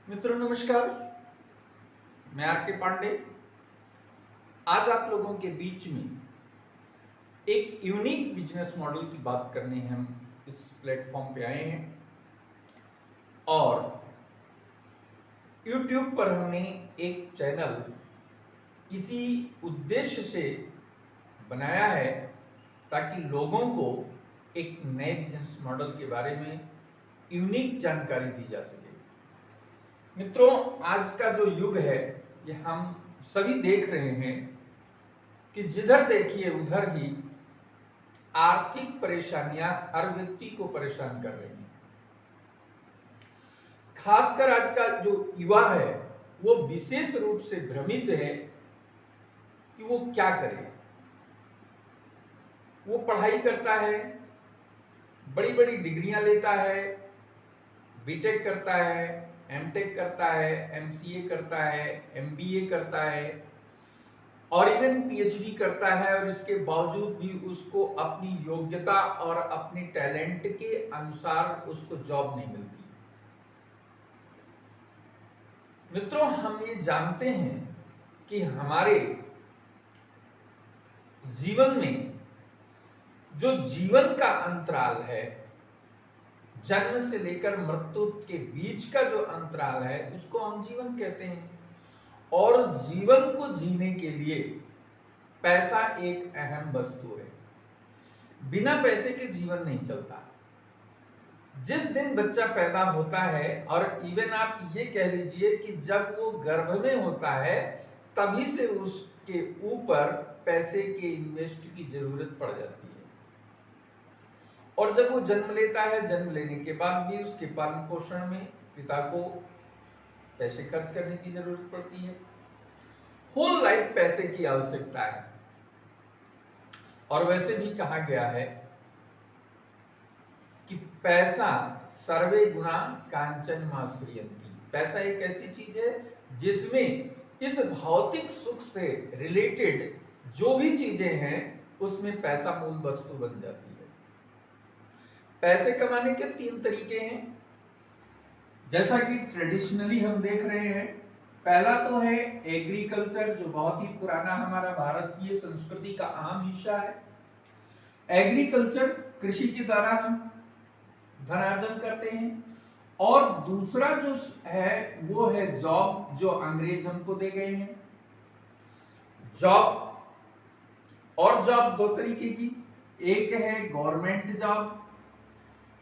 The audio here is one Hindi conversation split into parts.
मित्रों नमस्कार। मैं आर के पांडे आज आप लोगों के बीच में एक यूनिक बिजनेस मॉडल की बात करने हम इस प्लेटफॉर्म पे आए हैं और YouTube पर हमने एक चैनल इसी उद्देश्य से बनाया है ताकि लोगों को एक नए बिजनेस मॉडल के बारे में यूनिक जानकारी दी जा सके। मित्रों, आज का जो युग है ये हम सभी देख रहे हैं कि जिधर देखिए उधर ही आर्थिक परेशानियां हर व्यक्ति को परेशान कर रही हैं। खासकर आज का जो युवा है वो विशेष रूप से भ्रमित है कि वो क्या करे। वो पढ़ाई करता है, बड़ी बड़ी डिग्रियां लेता है, बीटेक करता है, एमटेक करता है, एमसीए करता है, एमबीए करता है और इवन पीएचडी करता है और इसके बावजूद भी उसको अपनी योग्यता और अपने टैलेंट के अनुसार उसको जॉब नहीं मिलती। मित्रों, हम ये जानते हैं कि हमारे जीवन में जो जीवन का अंतराल है, जन्म से लेकर मृत्यु के बीच का जो अंतराल है उसको हम जीवन कहते हैं। और जीवन को जीने के लिए पैसा एक अहम वस्तु है। बिना पैसे के जीवन नहीं चलता। जिस दिन बच्चा पैदा होता है और इवन आप ये कह लीजिए कि जब वो गर्भ में होता है तभी से उसके ऊपर पैसे के इन्वेस्ट की जरूरत पड़ जाती है। और जब वो जन्म लेता है, जन्म लेने के बाद भी उसके पालन पोषण में पिता को पैसे खर्च करने की जरूरत पड़ती है। होल लाइफ पैसे की आवश्यकता है। और वैसे भी कहा गया है कि पैसा सर्वे गुणा कांचन माश्रियंती। पैसा एक ऐसी चीज है जिसमें इस भौतिक सुख से रिलेटेड जो भी चीजें हैं उसमें पैसा मूल वस्तु बन जाती है। पैसे कमाने के 3 तरीके हैं जैसा कि ट्रेडिशनली हम देख रहे हैं। पहला तो है एग्रीकल्चर, जो बहुत ही पुराना हमारा भारतीय संस्कृति का अहम हिस्सा है। एग्रीकल्चर, कृषि के द्वारा हम धनार्जन करते हैं। और दूसरा जो है वो है जॉब, जो अंग्रेज हमको दे गए हैं। जॉब, और जॉब 2 तरीके की, एक है गवर्नमेंट जॉब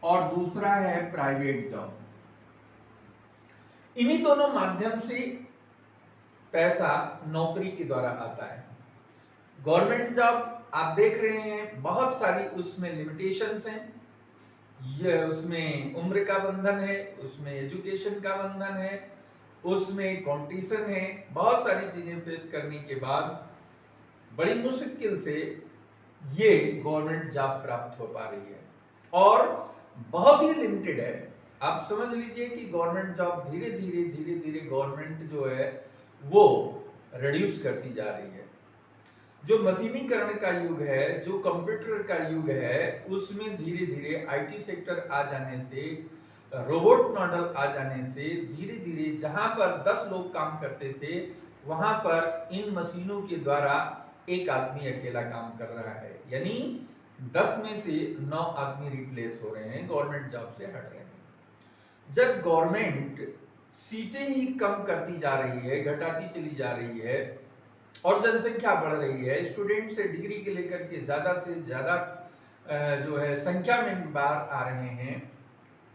और दूसरा है प्राइवेट जॉब। इन्हीं दोनों माध्यम से पैसा नौकरी के द्वारा आता है। गवर्नमेंट जॉब आप देख रहे हैं बहुत सारी उसमें लिमिटेशंस हैं। ये उसमें उम्र का बंधन है, उसमें एजुकेशन का बंधन है, उसमें कंपटीशन है। बहुत सारी चीजें फेस करने के बाद बड़ी मुश्किल से ये गवर्नमेंट जॉब प्राप्त हो पा रही है और बहुत ही लिमिटेड है। आप समझ लीजिए कि गवर्नमेंट जॉब धीरे धीरे गवर्नमेंट जो है वो रिड्यूस करती जा रही है। जो मशीनीकरण का युग है, जो कंप्यूटर का युग है, उसमें धीरे धीरे आईटी सेक्टर आ जाने से, रोबोट मॉडल आ जाने से धीरे धीरे जहां पर 10 लोग काम करते थे वहां पर इन मशीनों के द्वारा एक आदमी अकेला काम कर रहा है। यानी 10 में से 9 आदमी रिप्लेस हो रहे हैं, गवर्नमेंट जॉब से हट रहे हैं। जब गवर्नमेंट सीटें ही कम करती जा रही है, घटाती चली जा रही है और जनसंख्या बढ़ रही है, स्टूडेंट से डिग्री के लेकर के ज्यादा से ज्यादा जो है संख्या में बाहर आ रहे हैं,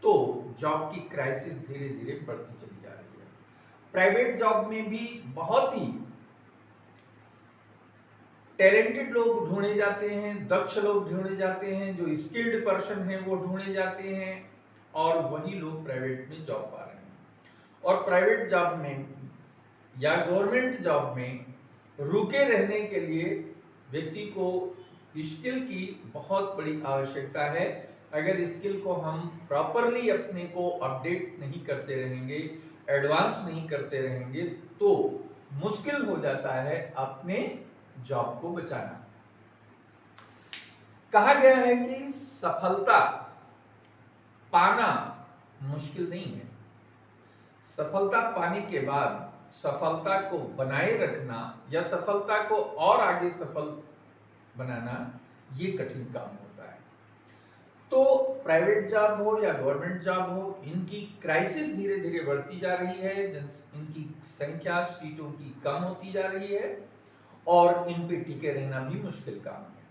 तो जॉब की क्राइसिस धीरे धीरे बढ़ती चली जा रही है। प्राइवेट जॉब में भी बहुत ही टैलेंटेड लोग ढूंढे जाते हैं, दक्ष लोग ढूंढे जाते हैं, जो स्किल्ड पर्सन है वो ढूंढे जाते हैं और वही लोग प्राइवेट में जॉब पा रहे हैं। और प्राइवेट जॉब में या गवर्नमेंट जॉब में रुके रहने के लिए व्यक्ति को स्किल की बहुत बड़ी आवश्यकता है। अगर स्किल को हम प्रॉपरली अपने को अपडेट नहीं करते रहेंगे, एडवांस नहीं करते रहेंगे, तो मुश्किल हो जाता है अपने जॉब को बचाना। कहा गया है कि सफलता पाना मुश्किल नहीं है, सफलता पाने के बाद सफलता को बनाए रखना या सफलता को और आगे सफल बनाना, ये कठिन काम होता है। तो प्राइवेट जॉब हो या गवर्नमेंट जॉब हो, इनकी क्राइसिस धीरे धीरे बढ़ती जा रही है, इनकी संख्या सीटों की कम होती जा रही है और इन पे टिके रहना भी मुश्किल काम है।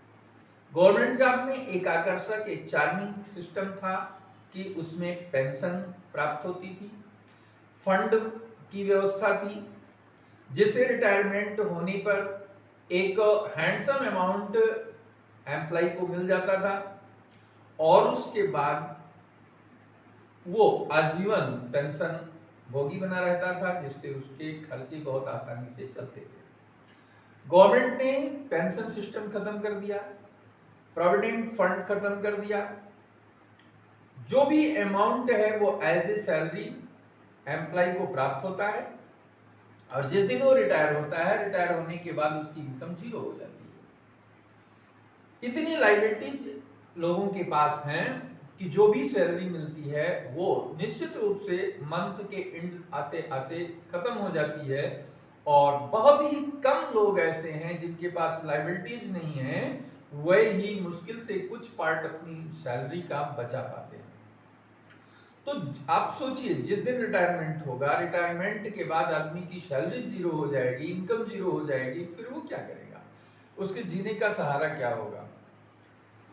गवर्नमेंट जॉब में एक आकर्षक, एक चार्मिंग सिस्टम था कि उसमें पेंशन प्राप्त होती थी, फंड की व्यवस्था थी, जिससे रिटायरमेंट होने पर एक हैंडसम अमाउंट एम्प्लॉय को मिल जाता था और उसके बाद वो आजीवन पेंशन भोगी बना रहता था, जिससे उसके खर्चे बहुत आसानी से चलते थे। गवर्नमेंट ने पेंशन सिस्टम खत्म कर दिया, प्रोविडेंट फंड खत्म कर दिया, जो भी अमाउंट है वो एज ए सैलरी एम्प्लॉय को प्राप्त होता है और जिस दिन वो रिटायर होता है, रिटायर होने के बाद उसकी इनकम जीरो हो जाती है। इतनी लायबिलिटीज लोगों के पास हैं कि जो भी सैलरी मिलती है वो निश्चित रूप से मंथ के एंड आते आते खत्म हो जाती है और बहुत ही कम लोग ऐसे हैं जिनके पास लायबिलिटीज नहीं है, वह ही मुश्किल से कुछ पार्ट अपनी सैलरी का बचा पाते हैं। तो आप सोचिए, जिस दिन रिटायरमेंट होगा, रिटायरमेंट के बाद आदमी की सैलरी जीरो हो जाएगी, इनकम जीरो हो जाएगी, फिर वो क्या करेगा, उसके जीने का सहारा क्या होगा।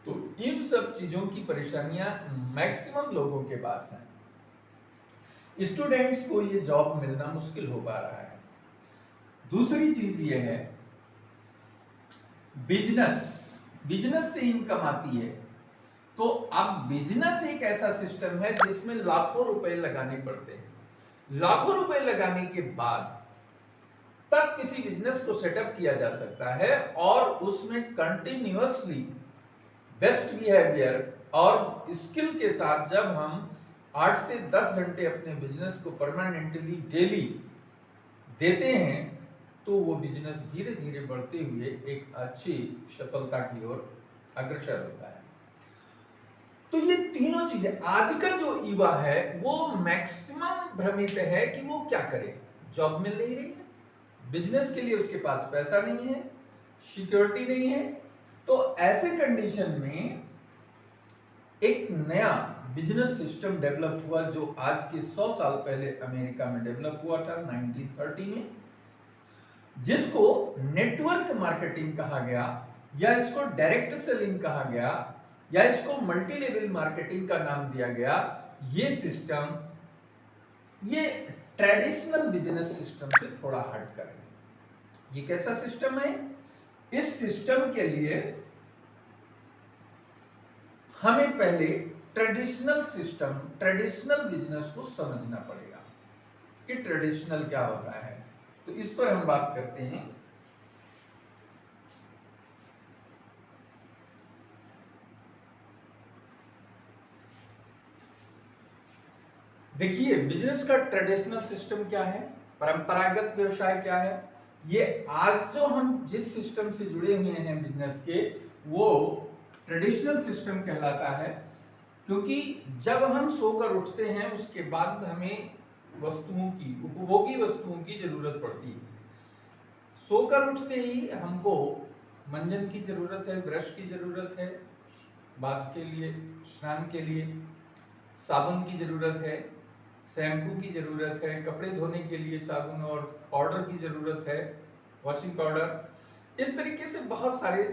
तो इन सब चीजों की परेशानियां मैक्सिमम लोगों के पास हैं। स्टूडेंट्स को ये जॉब मिलना मुश्किल हो पा रहा है। दूसरी चीज ये है बिजनेस से इनकम आती है। तो अब बिजनेस एक ऐसा सिस्टम है जिसमें लाखों रुपए लगाने पड़ते हैं। लाखों रुपए लगाने के बाद तब किसी बिजनेस को सेटअप किया जा सकता है और उसमें कंटिन्यूअसली बेस्ट बिहेवियर और स्किल के साथ जब हम 8 से 10 घंटे अपने बिजनेस को परमानेंटली डेली देते हैं तो वो बिजनेस धीरे धीरे बढ़ते हुए एक अच्छी सफलता की ओर अग्रसर होता है। तो ये तीनों चीजें, आज का जो युवा है वो मैक्सिमम भ्रमित है कि वो क्या करे। जॉब मिल नहीं रही है, बिजनेस के लिए उसके पास पैसा नहीं है, सिक्योरिटी नहीं है। तो ऐसे कंडीशन में एक नया बिजनेस सिस्टम डेवलप हुआ जो आज के 100 साल पहले अमेरिका में डेवलप हुआ था 1930 में, जिसको नेटवर्क मार्केटिंग कहा गया या इसको डायरेक्ट सेलिंग कहा गया या इसको मल्टी लेवल मार्केटिंग का नाम दिया गया। ये सिस्टम ये ट्रेडिशनल बिजनेस सिस्टम से थोड़ा हट कर है। ये कैसा सिस्टम है? इस सिस्टम के लिए हमें पहले ट्रेडिशनल सिस्टम, ट्रेडिशनल बिजनेस को समझना पड़ेगा कि ट्रेडिशनल क्या होता है। तो इस पर हम बात करते हैं। देखिए, बिजनेस का ट्रेडिशनल सिस्टम क्या है, परंपरागत व्यवसाय क्या है। ये आज जो हम जिस सिस्टम से जुड़े हुए हैं बिजनेस के, वो ट्रेडिशनल सिस्टम कहलाता है, क्योंकि जब हम सोकर उठते हैं उसके बाद हमें वस्तुओं की, उपभोगी वस्तुओं की जरूरत पड़ती है। सोकर उठते ही हमको मंजन की जरूरत है, ब्रश की जरूरत है, बाथ के लिए, स्नान के लिए साबुन की जरूरत है, शैम्पू की जरूरत है, कपड़े धोने के लिए साबुन और पाउडर की जरूरत है, वॉशिंग पाउडर। इस तरीके से बहुत सारे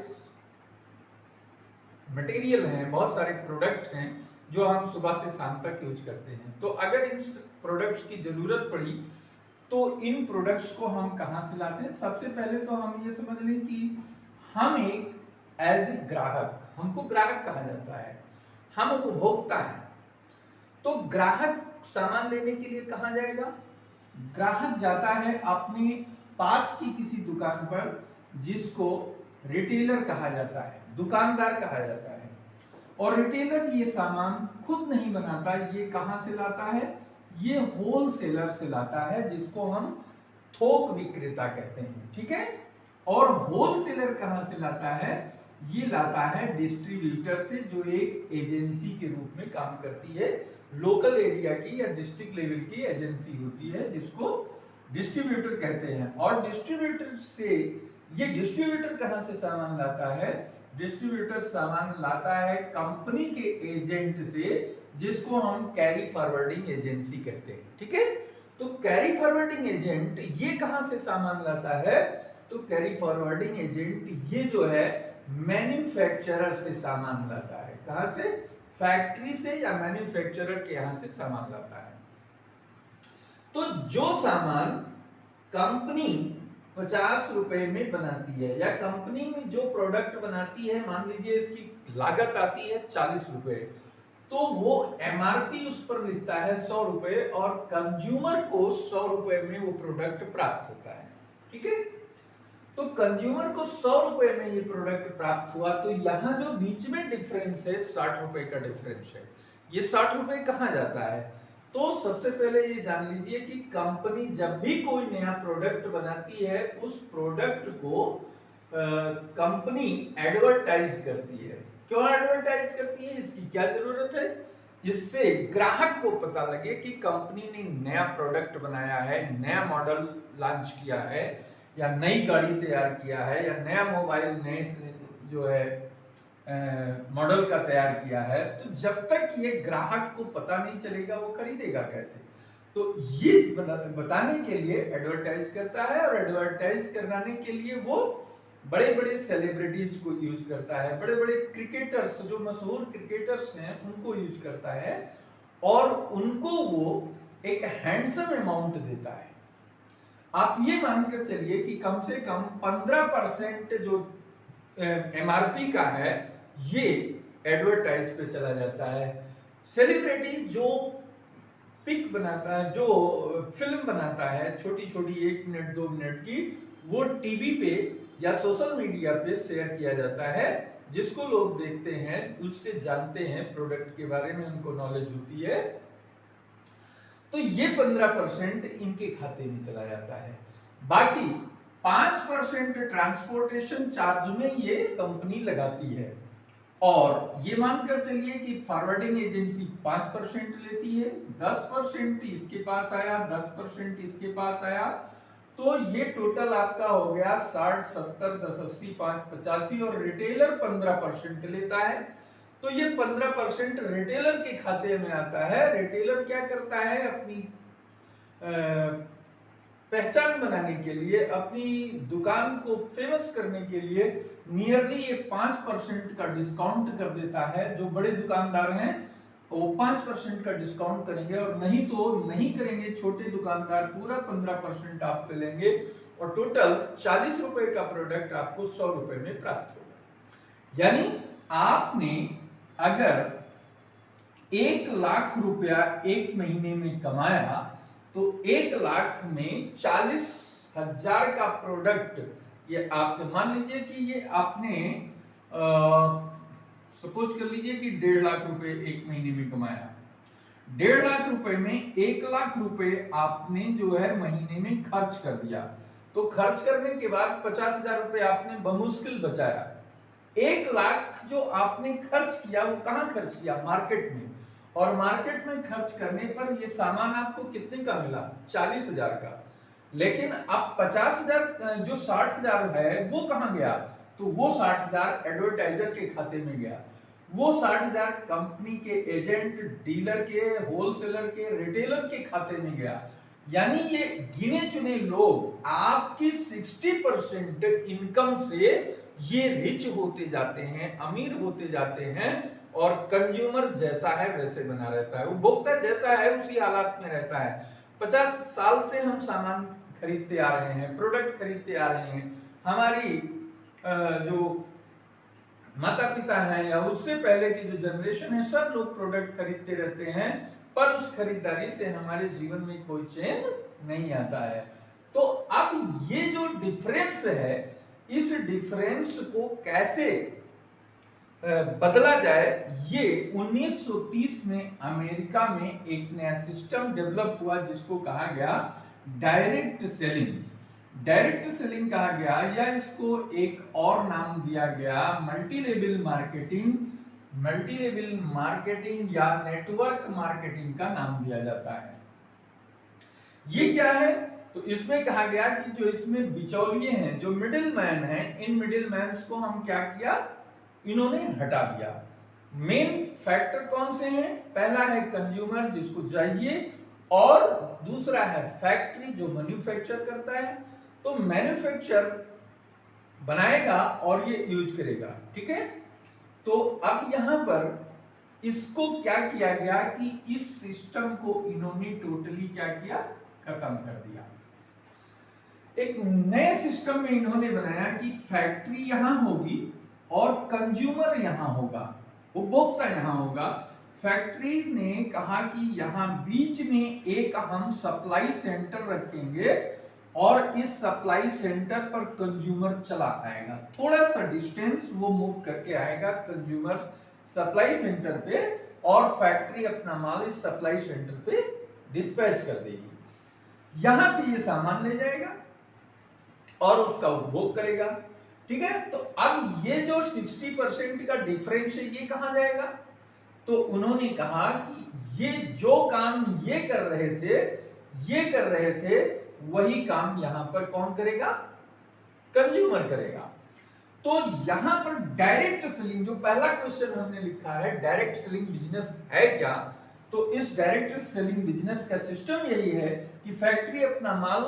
मटेरियल हैं, बहुत सारे प्रोडक्ट हैं जो हम सुबह से शाम तक यूज करते हैं। तो अगर इन प्रोडक्ट्स की जरूरत पड़ी तो इन प्रोडक्ट्स को हम कहां से लाते हैं? सबसे पहले तो हम ये समझ लें कि हम एक एज ग्राहक, हमको ग्राहक कहा जाता है, हम उपभोक्ता हैं। तो ग्राहक सामान लेने के लिए कहां जाएगा? ग्राहक जाता है अपने पास की किसी दुकान पर, जिसको रिटेलर कहा जाता है, दुकानदार कहा जाता है। और रिटेलर ये सामान खुद नहीं बनाता, ये कहां से लाता है? ये होलसेलर से लाता है, जिसको हम थोक विक्रेता कहते हैं। ठीक है? और होलसेलर कहां से लाता है? ये लाता है डिस्ट्रीब्यूटर से, जो एक एजेंसी के रूप में काम करती है, लोकल एरिया की या डिस्ट्रिक्ट लेवल की एजेंसी होती है जिसको डिस्ट्रीब्यूटर कहते हैं। और डिस्ट्रीब्यूटर से, ये डिस्ट्रीब्यूटर कहां से सामान लाता है? डिस्ट्रीब्यूटर सामान लाता है कंपनी के एजेंट से, जिसको हम कैरी फॉरवर्डिंग एजेंसी कहते हैं। ठीक है, तो कैरी फॉरवर्डिंग एजेंट ये कहां से सामान लाता है? तो कैरी फॉरवर्डिंग एजेंट ये जो है मैन्युफैक्चरर से सामान लाता है। कहां से? फैक्ट्री से या मैन्युफैक्चरर के यहां से सामान लाता है। तो जो सामान कंपनी 50 रुपए में बनाती है, या कंपनी में जो प्रोडक्ट बनाती है, मान लीजिए इसकी लागत आती है 40 रुपए, तो वो एमआरपी उस पर लिखता है 100 रुपए, और कंज्यूमर को 100 रुपए में वो प्रोडक्ट प्राप्त होता है। ठीक है, तो कंज्यूमर को 100 रुपए में ये प्रोडक्ट प्राप्त हुआ, तो यहां जो बीच में डिफरेंस है 60 रुपए का डिफरेंस है। ये 60 रुपए कहां जाता है? तो सबसे पहले ये जान लीजिए कि कंपनी जब भी कोई नया प्रोडक्ट बनाती है, उस प्रोडक्ट को कंपनी एडवर्टाइज करती है। क्यों एडवर्टाइज करती है? इसकी क्या जरूरत है? इससे ग्राहक को पता लगे कि कंपनी ने नया प्रोडक्ट बनाया है, नया मॉडल लॉन्च किया है, या नई गाड़ी तैयार किया है, या नया मोबाइल नए जो है मॉडल का तैयार किया है। तो जब तक ये ग्राहक को पता नहीं चलेगा, वो खरीदेगा कैसे? तो ये बताने के लिए एडवर्टाइज करता है, और एडवर्टाइज कराने के लिए वो बड़े बड़े सेलिब्रिटीज को यूज करता है, बड़े बड़े क्रिकेटर्स, जो मशहूर क्रिकेटर्स हैं उनको यूज करता है, और उनको वो एक हैंडसम अमाउंट देता है। आप ये मानकर चलिए कि कम से कम 15% जो एमआरपी का है, ये एडवर्टाइज पे चला जाता है। सेलिब्रिटी जो पिक बनाता है, जो फिल्म बनाता है छोटी छोटी 1 मिनट 2 मिनट की, वो टीवी पे या सोशल मीडिया पे शेयर किया जाता है, जिसको लोग देखते हैं, उससे जानते हैं प्रोडक्ट के बारे में, उनको नॉलेज होती है। तो ये 15% इनके खाते में चला जाता है। बाकी 5% ट्रांसपोर्टेशन चार्ज में ये कंपनी लगाती है, और ये मानकर चलिए कि फॉरवर्डिंग एजेंसी 5% लेती है, 10% इसके पास आया, 10% इसके पास आया, तो ये टोटल आपका हो गया 60, 70, 10, 80, 5, 85, और रिटेलर 15% लेता है। तो ये 15% रिटेलर के खाते में आता है। रिटेलर क्या करता है? अपनी पहचान बनाने के लिए, अपनी दुकान को फेमस करने के लिए नियरली ये 5% का डिस्काउंट कर देता है। जो बड़े दुकानदार हैं वो 5% का डिस्काउंट करेंगे, और नहीं तो नहीं करेंगे। छोटे दुकानदार पूरा 15% आपसे लेंगे, और टोटल 40 रुपए का प्रोडक्ट आपको 100 रुपए में प्राप्त होगा। यानी आपने अगर 1 लाख रुपया एक महीने में कमाया, तो 1 लाख में 40,000 का प्रोडक्ट, ये आपने मान लीजिए कि ये आपने सपोज कर लीजिए कि 1.5 लाख रुपए एक महीने में कमाया। 1.5 लाख रुपए में 1 लाख रुपए आपने जो है महीने में खर्च कर दिया, तो खर्च करने के बाद 50,000 रुपए आपने बमुश्किल बचाया। 1 लाख जो आपने खर्च किया, वो कहां खर्च किया? मार्केट में। और मार्केट में खर्च करने पर ये सामान आपको कितने का मिला? 40,000 का। लेकिन अब 50,000 जो 60,000 है वो कहां गया? तो वो 60,000 एडवर्टाइजर के खाते में गया। वो 60,000 कंपनी के एजेंट, डीलर के, होलसेलर के, रिटेलर के खाते में गया। यानी ये गिने चुने लोग आपकी 60% इनकम से ये रिच होते जाते हैं, अमीर होते जाते हैं, और कंज्यूमर जैसा है वैसे बना रहता है, उपभोक्ता जैसा है उसी हालात में रहता है। 50 साल से हम सामान खरीदते आ रहे हैं, प्रोडक्ट खरीदते आ रहे हैं। हमारी जो माता पिता हैं या उससे पहले की जो जनरेशन है, सब लोग प्रोडक्ट खरीदते रहते हैं, पर उस खरीदारी से हमारे जीवन में कोई चेंज नहीं आता है। तो अब ये जो डिफरेंस है, इस डिफरेंस को कैसे बदला जाए, ये 1930 में अमेरिका में एक नया सिस्टम डेवलप हुआ, जिसको कहा गया डायरेक्ट सेलिंग। डायरेक्ट सेलिंग कहा गया, या इसको एक और नाम दिया गया multi level marketing, multi level marketing या नेटवर्क मार्केटिंग का नाम दिया जाता है। ये क्या है? तो इसमें कहा गया कि जो इसमें बिचौलिए हैं, जो मिडिल मैन हैं, इन मिडिल मैन्स को हम क्या किया, इन्होंने हटा दिया। मेन फैक्टर कौन से हैं? पहला है कंज्यूमर जिसको चाहिए, और दूसरा है फैक्ट्री जो मैन्युफैक्चर करता है। तो मैन्युफैक्चर बनाएगा और ये यूज करेगा, ठीक है। तो अब यहां पर इसको क्या किया गया कि इस सिस्टम को इन्होंने टोटली क्या किया, खत्म कर दिया। एक नए सिस्टम में इन्होंने बनाया कि फैक्ट्री यहां होगी और कंज्यूमर यहां होगा, उपभोक्ता यहां होगा। फैक्ट्री ने कहा कि यहां बीच में एक हम सप्लाई सेंटर रखेंगे और इस सप्लाई सेंटर पर कंज्यूमर चला आएगा, थोड़ा सा डिस्टेंस वो मूव करके आएगा कंज्यूमर सप्लाई सेंटर पे, और फैक्ट्री अपना माल इस सप्लाई सेंटर पे डिस्पैच कर देगी। यहां से ये सामान ले जाएगा और उसका उपभोग करेगा, ठीक है। तो अब ये जो 60% का डिफरेंस है ये कहां जाएगा? तो उन्होंने कहा कि ये जो काम ये कर रहे थे वही काम यहां पर कौन करेगा? कंज्यूमर करेगा। तो यहां पर डायरेक्ट सेलिंग, जो पहला क्वेश्चन हमने लिखा है डायरेक्ट सेलिंग बिजनेस है क्या, तो इस डायरेक्ट सेलिंग बिजनेस का सिस्टम यही है कि फैक्ट्री अपना माल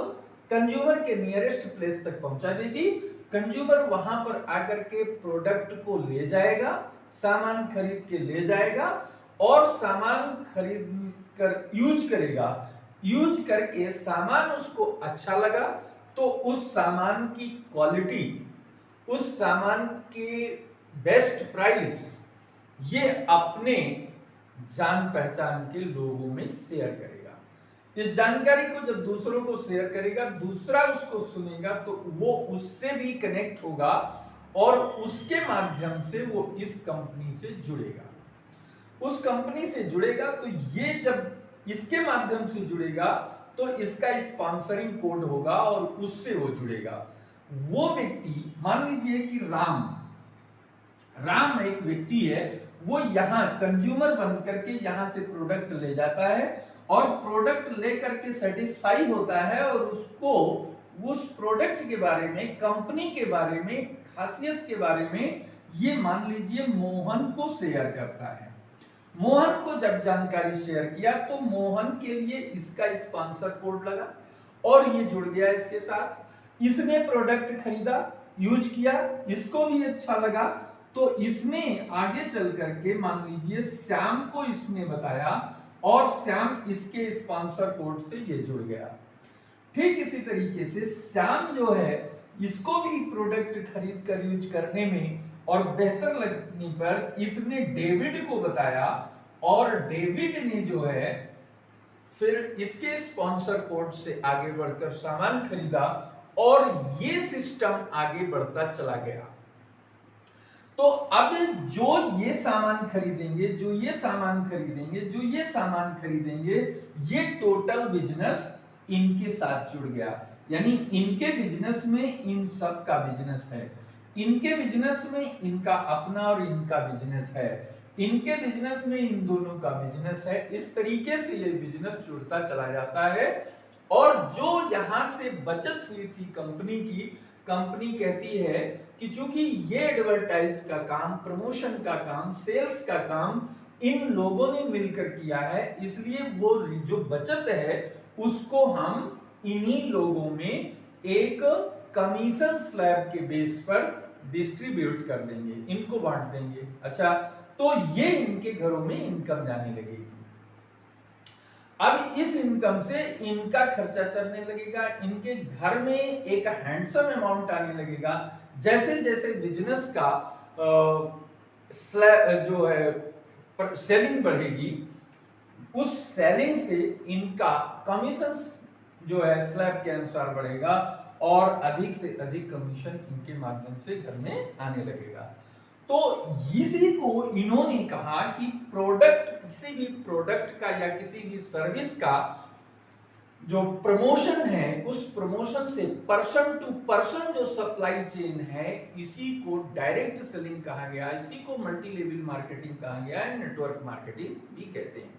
कंज्यूमर के नियरेस्ट प्लेस तक पहुंचा देगी, कंज्यूमर वहां पर आकर के प्रोडक्ट को ले जाएगा, सामान खरीद के ले जाएगा और सामान खरीद कर यूज करेगा, यूज करके सामान उसको अच्छा लगा तो उस सामान की क्वालिटी, उस सामान के बेस्ट प्राइस ये अपने जान पहचान के लोगों में शेयर करेगा। इस जानकारी को जब दूसरों को शेयर करेगा, दूसरा उसको सुनेगा तो वो उससे भी कनेक्ट होगा और उसके माध्यम से वो इस कंपनी से जुड़ेगा। उस कंपनी से जुड़ेगा तो ये जब इसके माध्यम से जुड़ेगा तो इसका स्पॉन्सरिंग कोड होगा और उससे वो जुड़ेगा। वो व्यक्ति, मान लीजिए कि राम एक व्यक्ति है, वो यहाँ कंज्यूमर बन करके यहाँ से प्रोडक्ट ले जाता है और प्रोडक्ट लेकर के सेटिस्फाई होता है और उसको उस प्रोडक्ट के बारे में, कंपनी के बारे में, खासियत के बारे में ये मान लीजिए मोहन को शेयर करता है। मोहन को जब जानकारी शेयर किया तो मोहन के लिए इसका स्पॉन्सर कोड लगा और ये जुड़ गया इसके साथ। इसने प्रोडक्ट खरीदा, यूज किया, इसको भी अच्छा लगा तो इसने आगे चल करके मान लीजिए श्याम को इसने बताया और श्याम इसके स्पॉन्सर कोड से ये जुड़ गया। ठीक इसी तरीके से श्याम जो है इसको भी प्रोडक्ट खरीद कर यूज करने में और बेहतर लगने पर इसने डेविड को बताया और डेविड ने जो है फिर इसके स्पॉन्सर कोड से आगे बढ़कर सामान खरीदा और ये सिस्टम आगे बढ़ता चला गया। तो अब जो ये सामान खरीदेंगे, जो ये सामान खरीदेंगे, जो ये सामान खरीदेंगे, ये टोटल बिजनेस इनके साथ जुड़ गया। यानी इनके बिजनेस में इन सब का बिजनेस है, इनके बिजनेस में इनका अपना और इनका बिजनेस है, इनके बिजनेस में इन दोनों का बिजनेस है। इस तरीके से ये बिजनेस जुड़ता चला जाता है और जो यहां से बचत हुई थी कंपनी की, कंपनी कहती है कि चूंकि ये एडवर्टाइज का काम, प्रमोशन का काम, सेल्स का काम इन लोगों ने मिलकर किया है, इसलिए वो जो बचत है उसको हम इन्हीं लोगों में एक कमीशन स्लैब के बेस पर डिस्ट्रीब्यूट कर देंगे, इनको बांट देंगे। अच्छा, तो ये इनके घरों में इनकम जाने लगेगी। अब इस इनकम से इनका खर्चा चलने लगेगा, इनके घर में एक हैंडसम अमाउंट आने लगेगा। जैसे जैसे बिजनेस का जो है सेलिंग बढ़ेगी, उस सेलिंग से इनका कमीशन जो है स्लैब के अनुसार बढ़ेगा और अधिक से अधिक कमीशन इनके माध्यम से घर में आने लगेगा। तो इसी को इन्होंने कहा कि प्रोडक्ट, किसी भी प्रोडक्ट का या किसी भी सर्विस का जो प्रमोशन है उस प्रमोशन से पर्सन टू पर्सन जो सप्लाई चेन है, इसी को डायरेक्ट सेलिंग कहा गया, इसी को मल्टी लेवल मार्केटिंग कहा गया है, नेटवर्क मार्केटिंग भी कहते हैं।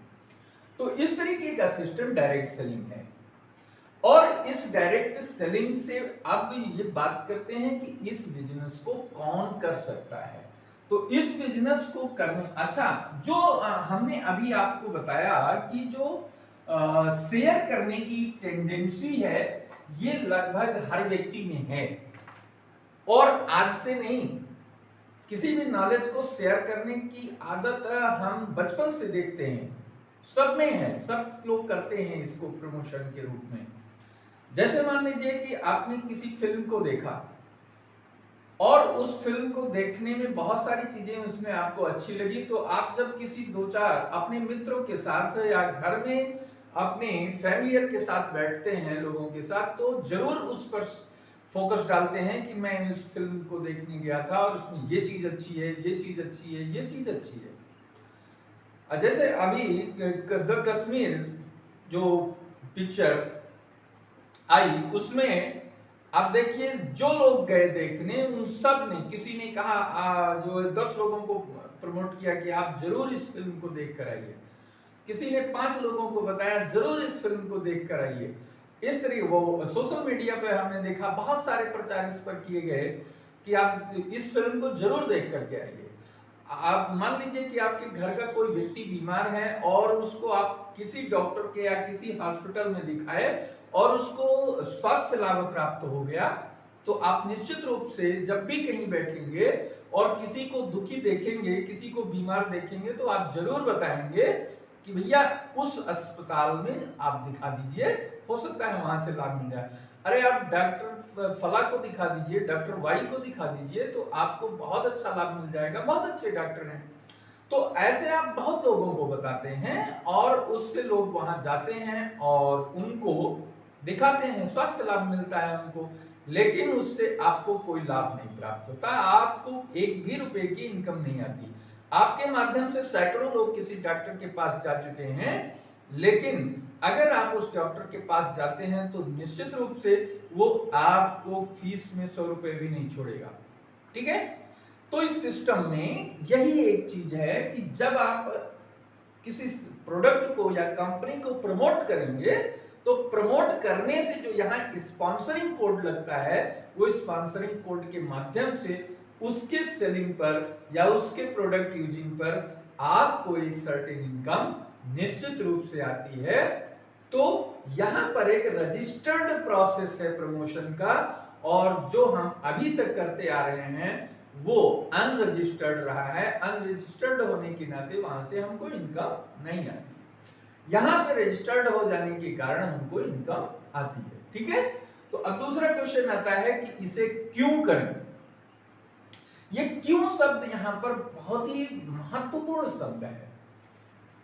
तो इस तरीके का सिस्टम डायरेक्ट सेलिंग है। और इस डायरेक्ट सेलिंग से अब ये बात करते हैं कि इस बिजनेस को कौन कर सकता है। तो इस बिजनेस को करने, अच्छा जो हमने अभी आपको बताया कि जो शेयर करने की टेंडेंसी है ये लगभग हर व्यक्ति में है, और आज से नहीं, किसी भी नॉलेज को शेयर करने की आदत हम बचपन से देखते हैं, सब में है, सब लोग करते हैं इसको प्रमोशन के रूप में। जैसे मान लीजिए कि आपने किसी फिल्म को देखा और उस फिल्म को देखने में बहुत सारी चीजें उसमें आपको अच्छी लगी, तो आप जब किसी दो चार अपने मित्रों के साथ या घर में अपने फैमिलियर के साथ बैठते हैं लोगों के साथ, तो जरूर उस पर फोकस डालते हैं कि मैं इस फिल्म को देखने गया था और उसमें ये चीज अच्छी है, ये चीज अच्छी है, ये चीज अच्छी है। जैसे अभी द कश्मीर जो पिक्चर आई, उसमें आप देखिए जो लोग गए देखने उन सब ने, किसी ने कहा जो 10 लोगों को प्रमोट किया कि आप जरूर इस फिल्म को देख कर आइए, किसी ने 5 लोगों को बताया जरूर इस फिल्म को देख कर आइए। इस तरीके वो सोशल मीडिया पर हमने देखा बहुत सारे प्रचार इस पर किए गए कि आप इस फिल्म को जरूर देख करके आइए। आप मान लीजिए कि आपके घर का कोई व्यक्ति बीमार है और उसको आप किसी डॉक्टर के या किसी हॉस्पिटल में दिखाए और उसको स्वास्थ्य लाभ प्राप्त हो गया, तो आप निश्चित रूप से जब भी कहीं बैठेंगे और किसी को दुखी देखेंगे, किसी को बीमार देखेंगे, तो आप जरूर बताएंगे कि भैया उस अस्पताल में आप दिखा दीजिए, हो सकता है वहां से लाभ मिल जाए। अरे आप डॉक्टर फला को दिखा दीजिए, डॉक्टर वाई को दिखा दीजिए, तो आपको बहुत अच्छा लाभ मिल जाएगा, बहुत अच्छे डॉक्टर हैं। तो ऐसे आप बहुत लोगों को बताते हैं और उससे लोग वहां जाते हैं और उनको दिखाते हैं, स्वास्थ्य लाभ मिलता है उनको, लेकिन उससे आपको कोई लाभ नहीं प्राप्त होता, आपको एक भी रुपए की इनकम नहीं आती। आपके माध्यम से सैकड़ों लोग किसी डॉक्टर के पास जा चुके हैं, लेकिन अगर आप उस डॉक्टर के पास जाते हैं तो निश्चित रूप से वो आपको फीस में 100 रुपए भी नहीं छोड़ेगा। ठीक है, तो इस सिस्टम में यही एक चीज है कि जब आप किसी प्रोडक्ट को या कंपनी को प्रमोट करेंगे, तो प्रमोट करने से जो यहाँ स्पॉन्सरिंग कोड लगता है, वो स्पॉन्सरिंग कोड के माध्यम से उसके सेलिंग पर या उसके प्रोडक्ट यूजिंग पर आपको एक सर्टेन इनकम निश्चित रूप से आती है। तो यहाँ पर एक रजिस्टर्ड प्रोसेस है प्रमोशन का, और जो हम अभी तक करते आ रहे हैं वो अनरजिस्टर्ड रहा है। अनरजिस्टर्ड होने के नाते वहां से हमको इनकम नहीं आती, यहाँ पे रजिस्टर्ड हो जाने के कारण हमको इनकम आती है। ठीक है, तो अब दूसरा क्वेश्चन आता है कि इसे क्यों करें। ये क्यों शब्द यहाँ पर बहुत ही महत्वपूर्ण शब्द है।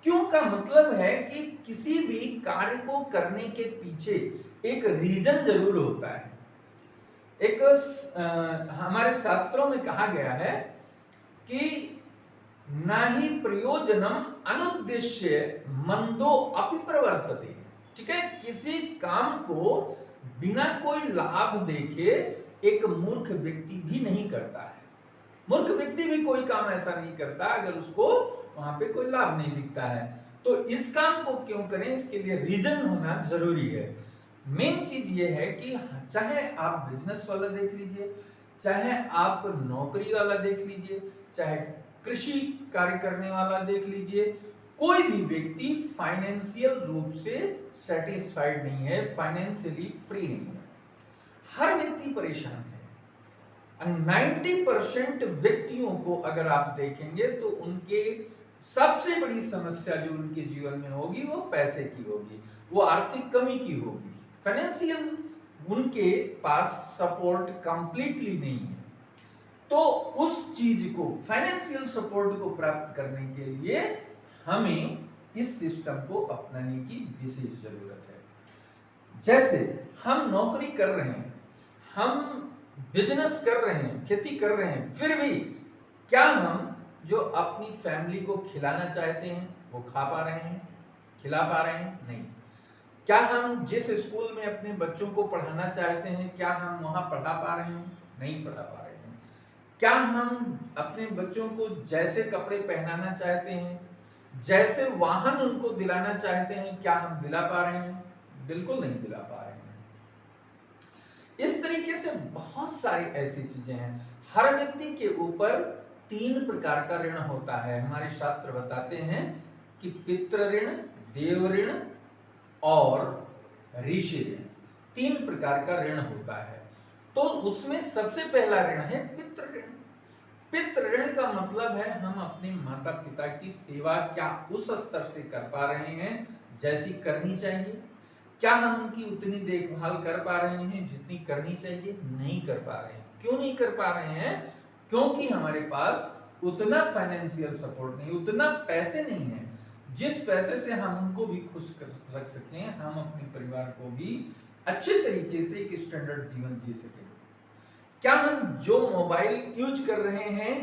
क्यों का मतलब है कि किसी भी कार्य को करने के पीछे एक रीजन जरूर होता है। एक हमारे शास्त्रों में कहा गया है कि नाही प्रयोजनम अनुद्देश्य मंदो अपि प्रवर्तते। ठीक है, किसी काम को बिना कोई लाभ देखे एक मूर्ख व्यक्ति भी नहीं करता है। मूर्ख व्यक्ति भी कोई काम ऐसा नहीं करता अगर उसको वहां पे कोई लाभ नहीं दिखता है। तो इस काम को क्यों करें, इसके लिए रीजन होना जरूरी है। मेन चीज ये है कि चाहे आप बिजनेस वाला देख लीजिए, चाहे आप नौकरी वाला देख लीजिए, चाहे कृषि कार्य करने वाला देख लीजिए, कोई भी व्यक्ति फाइनेंशियल रूप से सेटिस्फाइड नहीं है, फाइनेंशियली फ्री नहीं है। हर व्यक्ति परेशान है। 90% व्यक्तियों को अगर आप देखेंगे तो उनके सबसे बड़ी समस्या जो उनके जीवन में होगी वो पैसे की होगी, वो आर्थिक कमी की होगी। फाइनेंशियल उनके पास सपोर्ट कंप्लीटली नहीं है। तो उस चीज को, फाइनेंशियल सपोर्ट को प्राप्त करने के लिए हमें इस सिस्टम को अपनाने की विशेष जरूरत है। जैसे हम नौकरी कर रहे हैं, हम बिजनेस कर रहे हैं, खेती कर रहे हैं, फिर भी क्या हम जो अपनी फैमिली को खिलाना चाहते हैं वो खा पा रहे हैं, खिला पा रहे हैं? नहीं। क्या हम जिस स्कूल में अपने बच्चों को पढ़ाना चाहते हैं, क्या हम वहां पढ़ा पा रहे हैं? नहीं पढ़ा पा रहे हैं। क्या हम अपने बच्चों को जैसे कपड़े पहनाना चाहते हैं, जैसे वाहन उनको दिलाना चाहते हैं, क्या हम दिला पा रहे हैं? बिल्कुल नहीं दिला पा रहे हैं। इस तरीके से बहुत सारी ऐसी चीजें हैं। हर व्यक्ति के ऊपर 3 प्रकार का ऋण होता है। हमारे शास्त्र बताते हैं कि पितृ ऋण, देव ऋण और ऋषि ऋण, 3 प्रकार का ऋण होता है। तो उसमें सबसे पहला ऋण है पितृ ऋण। पितृ ऋण का मतलब है हम अपने माता पिता की सेवा क्या उस स्तर से कर पा रहे हैं जैसी करनी चाहिए? क्या हम उनकी उतनी देखभाल कर पा रहे हैं जितनी करनी चाहिए? नहीं कर पा रहे हैं। क्यों नहीं कर पा रहे हैं? क्योंकि हमारे पास उतना फाइनेंशियल सपोर्ट नहीं, उतना पैसे नहीं है जिस पैसे से हम उनको भी खुश कर रख सकें, हम अपने परिवार को भी अच्छे तरीके से एक स्टैंडर्ड जीवन जी सकें। क्या हम जो मोबाइल यूज कर रहे हैं,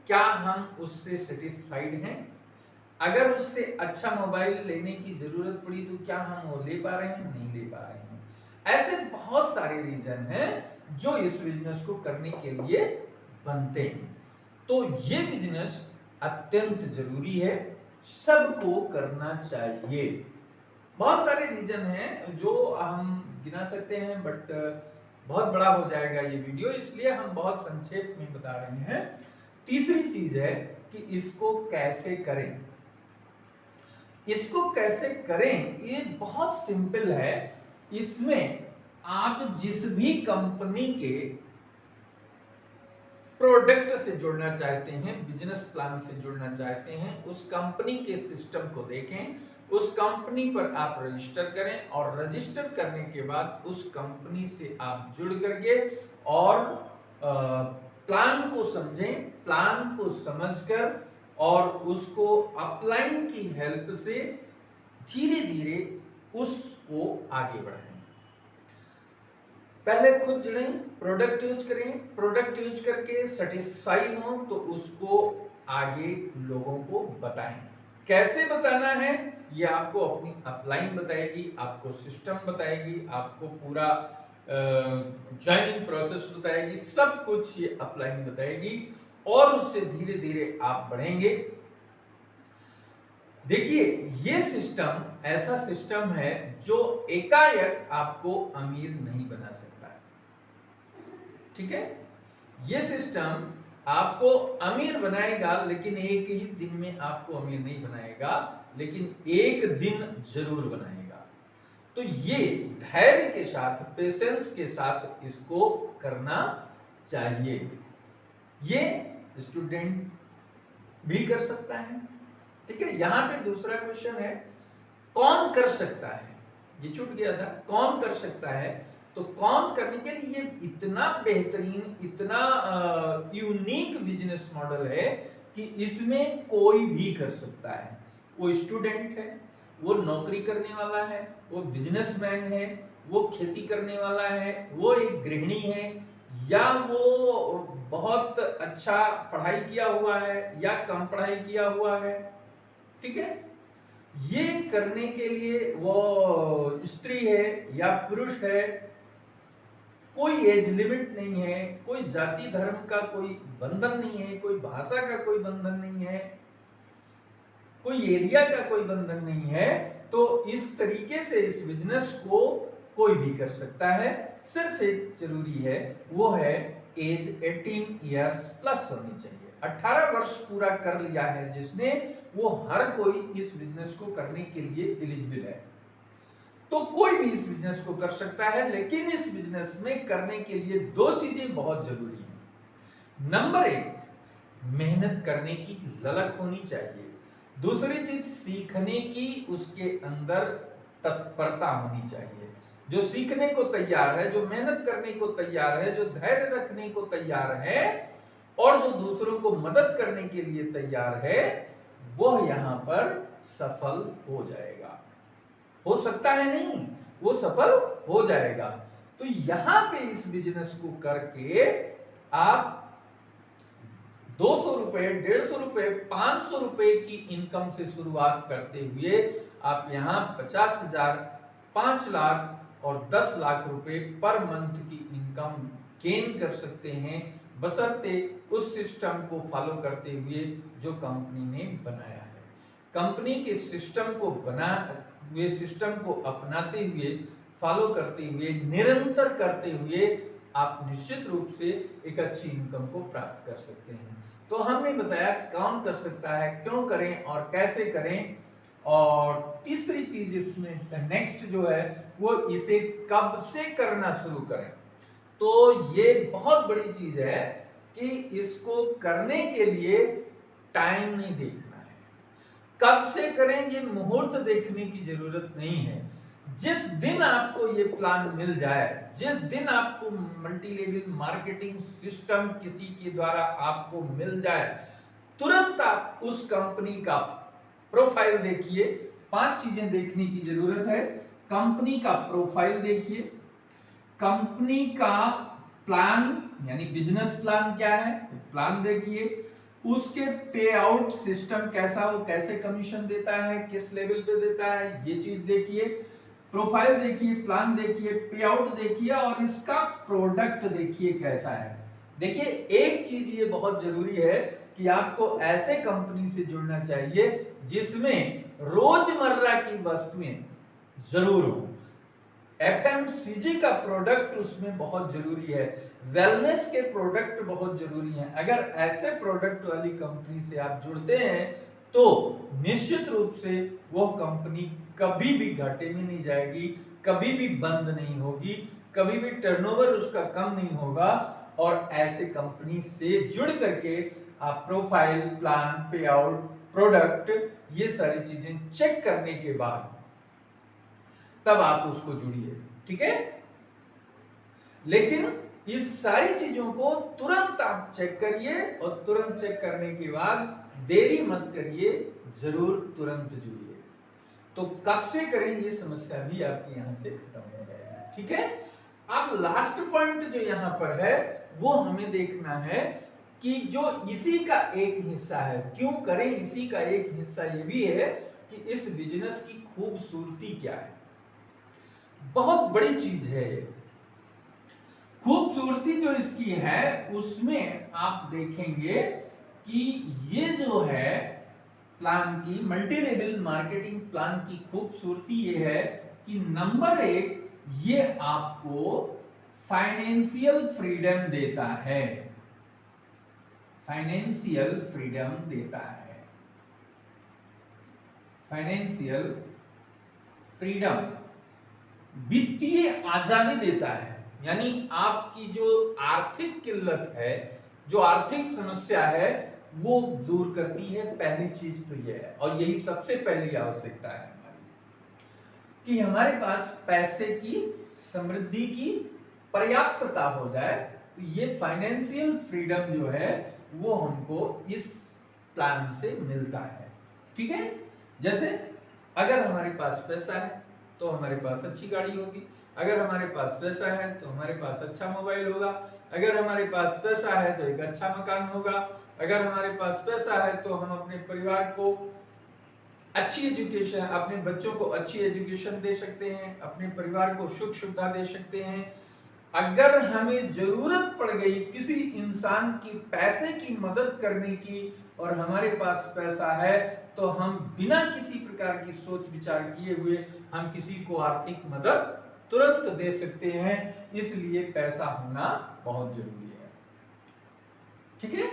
क्या हम उससे सेटिस्फाइड हैं? अगर उससे अच्छा मोबाइल लेने की जरूरत पड़ी तो क्या हम वो ले पा रहे हैं? नहीं ले पा रहे हैं। ऐसे बहुत सारे रीजन हैं जो इस बिजनेस को करने के लिए बनते हैं। तो ये बिजनेस अत्यंत जरूरी है, सबको करना चाहिए। बहुत सारे रीजन हैं जो हम गिना सकते हैं, बट बहुत बड़ा हो जाएगा ये वीडियो, इसलिए हम बहुत संक्षेप में बता रहे हैं। तीसरी चीज है कि इसको कैसे करें। इसको कैसे करें ये बहुत सिंपल है। इसमें आप जिस भी कंपनी के प्रोडक्ट से जुड़ना चाहते हैं, बिजनेस प्लान से जुड़ना चाहते हैं, उस कंपनी के सिस्टम को देखें, उस कंपनी पर आप रजिस्टर करें और रजिस्टर करने के बाद उस कंपनी से आप जुड़ करके और प्लान को समझें, प्लान को समझकर और उसको अपलाइन की हेल्प से धीरे धीरे उसको आगे बढ़ाएं। पहले खुद जुड़ें, प्रोडक्ट यूज करें, प्रोडक्ट यूज करके सेटिस्फाई हो तो उसको आगे लोगों को बताएं। कैसे बताना है ये आपको अपनी अपलाइन बताएगी, आपको सिस्टम बताएगी, आपको पूरा ज्वाइनिंग प्रोसेस बताएगी, सब कुछ ये अपलाइन बताएगी और उससे धीरे धीरे आप बढ़ेंगे। देखिए ये सिस्टम ऐसा सिस्टम है जो एकाएक आपको अमीर नहीं बना सकता है, ठीक है? ये सिस्टम आपको अमीर बनाएगा लेकिन एक ही दिन में आपको अमीर नहीं बनाएगा, लेकिन एक दिन जरूर बनाएगा। तो ये धैर्य के साथ, पेशेंस के साथ इसको करना चाहिए। ये स्टूडेंट भी कर सकता है, ठीक है? यहां पे दूसरा क्वेश्चन है कौन कर सकता है, ये छूट गया था। कौन कर सकता है? तो कौन करने के लिए ये इतना बेहतरीन, इतना यूनिक बिजनेस मॉडल है कि इसमें कोई भी कर सकता है। वो स्टूडेंट है, वो नौकरी करने वाला है, वो बिजनेसमैन है, वो खेती करने वाला है, वो एक गृहिणी है, या वो बहुत अच्छा पढ़ाई किया हुआ है या कम पढ़ाई किया हुआ है, ठीक है? ये करने के लिए वो स्त्री है या पुरुष है, कोई एज लिमिट नहीं है, कोई जाति धर्म का कोई बंधन नहीं है, कोई भाषा का कोई बंधन नहीं है, कोई एरिया का कोई बंधन नहीं है। तो इस तरीके से इस बिजनेस को कोई भी कर सकता है। सिर्फ एक जरूरी है, वो है एज 18 इयर्स प्लस होनी चाहिए। 18 वर्ष पूरा कर लिया है जिसने, वो हर कोई इस बिजनेस को करने के लिए एलिजिबल है। तो कोई भी इस बिजनेस को कर सकता है, लेकिन इस बिजनेस में करने के लिए 2 चीजें बहुत जरूरी हैं। नंबर 1, मेहनत करने की ललक होनी चाहिए। दूसरी चीज, सीखने की उसके अंदर तत्परता होनी चाहिए। जो सीखने को तैयार है, जो मेहनत करने को तैयार है, जो धैर्य रखने को तैयार है और जो दूसरों को मदद करने के लिए तैयार है, वह यहां पर सफल हो जाएगा। हो सकता है नहीं, वो सफल हो जाएगा। तो यहां पे इस बिजनेस को करके आप 200 रुपए, 150 रुपए, 500 रुपए की इनकम से शुरुआत करते हुए आप यहां 50,000 5 लाख और 10 लाख रुपए पर मंथ की इनकम गेन कर सकते हैं, बशर्ते उस सिस्टम को फॉलो करते हुए जो कंपनी ने बनाया है। कंपनी के सिस्टम को अपनाते हुए, फॉलो करते हुए, निरंतर करते हुए आप निश्चित रूप से एक अच्छी इनकम को प्राप्त कर सकते हैं। तो हमने बताया कौन कर सकता है, क्यों करें और कैसे करें। और तीसरी चीज इसमें नेक्स्ट जो है वो इसे कब से करना शुरू करें। तो ये बहुत बड़ी चीज है कि इसको करने के लिए टाइम नहीं देखना है, कब से करें ये मुहूर्त देखने की जरूरत नहीं है। जिस दिन आपको ये प्लान मिल जाए, जिस दिन आपको मल्टी लेवल मार्केटिंग सिस्टम किसी के द्वारा आपको मिल जाए, तुरंत आप उस कंपनी का प्रोफाइल देखिए। 5 चीजें देखने की जरूरत है। कंपनी का प्रोफाइल देखिए, कंपनी का प्लान यानी बिजनेस प्लान क्या है, प्लान देखिए, उसके पे आउट सिस्टम कैसा, वो कैसे कमीशन देता है, किस लेवल पे देता है, ये चीज देखिए। प्रोफाइल देखिए, प्लान देखिए, पे आउट देखिए और इसका प्रोडक्ट देखिए कैसा है। देखिए एक चीज ये बहुत जरूरी है कि आपको ऐसे कंपनी से जुड़ना चाहिए जिसमें रोजमर्रा की वस्तुएं जरूर हो। एफएमसीजी का प्रोडक्ट उसमें बहुत जरूरी है, वेलनेस के प्रोडक्ट बहुत जरूरी हैं। अगर ऐसे प्रोडक्ट वाली कंपनी से आप जुड़ते हैं तो निश्चित रूप से वो कंपनी कभी भी घाटे में नहीं जाएगी, कभी भी बंद नहीं होगी, कभी भी टर्नओवर उसका कम नहीं होगा। और ऐसे कंपनी से जुड़ करके आप प्रोफाइल, प्लान, पे आउट, प्रोडक्ट, ये सारी चीजें चेक करने के बाद तब आप उसको जुड़िए, ठीक है। लेकिन इस सारी चीजों को तुरंत आप चेक करिए और तुरंत चेक करने के बाद देरी मत करिए, जरूर तुरंत जुड़िए। तो कब से करें ये समस्या भी आपकी यहां से खत्म हो जाएगी, ठीक है। अब लास्ट पॉइंट जो यहां पर है वो हमें देखना है कि जो इसी का एक हिस्सा है, क्यों करें, इसी का एक हिस्सा ये भी है कि इस बिजनेस की खूबसूरती क्या है। बहुत बड़ी चीज है ये खूबसूरती जो इसकी है, उसमें आप देखेंगे कि ये जो है प्लान की, मल्टी लेवल मार्केटिंग प्लान की खूबसूरती ये है कि नंबर 1 ये आपको फाइनेंशियल फ्रीडम देता है, फाइनेंशियल फ्रीडम देता है, फाइनेंशियल फ्रीडम, वित्तीय आजादी देता है। यानी आपकी जो आर्थिक किल्लत है, जो आर्थिक समस्या है, वो दूर करती है। पहली चीज तो यह है और यही सबसे पहली आवश्यकता है हमारी कि हमारे पास पैसे की, समृद्धि की पर्याप्तता हो जाए। तो ये फाइनेंशियल फ्रीडम जो है वो हमको इस प्लान से मिलता है, ठीक है। जैसे अगर हमारे पास पैसा है तो हमारे पास अच्छी गाड़ी होगी, अगर हमारे पास पैसा है तो हमारे पास अच्छा मोबाइल होगा, अगर हमारे पास पैसा है तो एक अच्छा मकान होगा, अगर हमारे पास पैसा है तो हम अपने परिवार को अच्छी एजुकेशन, अपने बच्चों को अच्छी एजुकेशन दे सकते हैं, अपने परिवार को सुख सुविधा दे सकते हैं। अगर हमें जरूरत पड़ गई किसी इंसान की पैसे की मदद करने की और हमारे पास पैसा है तो हम बिना किसी प्रकार की सोच विचार किए हुए हम किसी को आर्थिक मदद तुरंत दे सकते हैं। इसलिए पैसा होना बहुत जरूरी है, ठीक है।